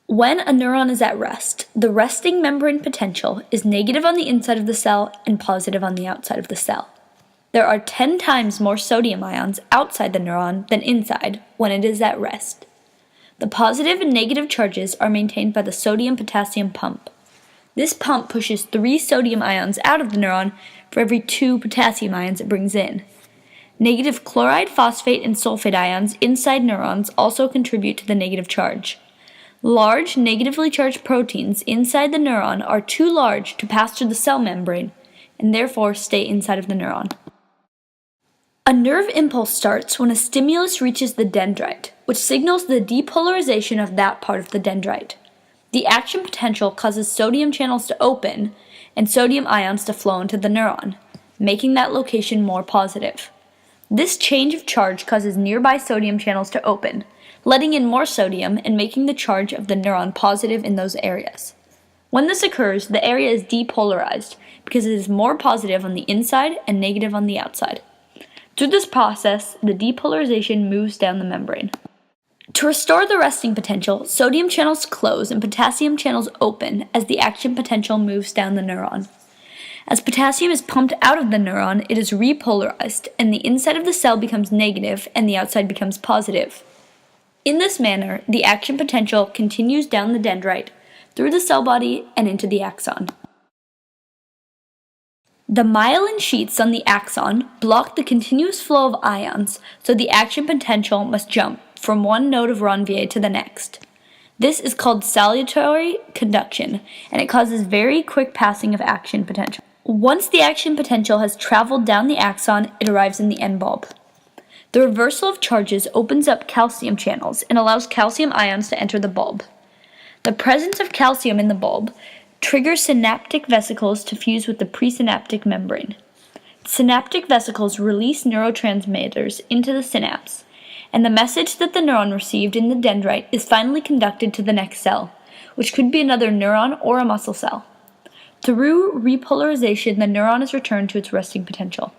When a neuron is at rest, the resting membrane potential is negative on the inside of the cell and positive on the outside of the cell. There are 10 times more sodium ions outside the neuron than inside when it is at rest. The positive and negative charges are maintained by the sodium-potassium pump. This pump pushes 3 sodium ions out of the neuron for every 2 potassium ions it brings in. Negative chloride, phosphate, and sulfate ions inside neurons also contribute to the negative charge. Large negatively charged proteins inside the neuron are too large to pass through the cell membrane and therefore stay inside of the neuron. A nerve impulse starts when a stimulus reaches the dendrite, which signals the depolarization of that part of the dendrite. The action potential causes sodium channels to open and sodium ions to flow into the neuron, making that location more positive. This change of charge causes nearby sodium channels to open, letting in more sodium and making the charge of the neuron positive in those areas. When this occurs, the area is depolarized because it is more positive on the inside and negative on the outside. Through this process, the depolarization moves down the membrane. To restore the resting potential, sodium channels close and potassium channels open as the action potential moves down the neuron. As potassium is pumped out of the neuron, it is repolarized, and the inside of the cell becomes negative and the outside becomes positive. In this manner, the action potential continues down the dendrite, through the cell body, and into the axon. The myelin sheaths on the axon block the continuous flow of ions, so the action potential must jump from one node of Ranvier to the next. This is called salutary conduction, and it causes very quick passing of action potential. Once the action potential has traveled down the axon, it arrives in the end bulb. The reversal of charges opens up calcium channels and allows calcium ions to enter the bulb. The presence of calcium in the bulb triggers synaptic vesicles to fuse with the presynaptic membrane. Synaptic vesicles release neurotransmitters into the synapse, and the message that the neuron received in the dendrite is finally conducted to the next cell, which could be another neuron or a muscle cell. Through repolarization, the neuron is returned to its resting potential.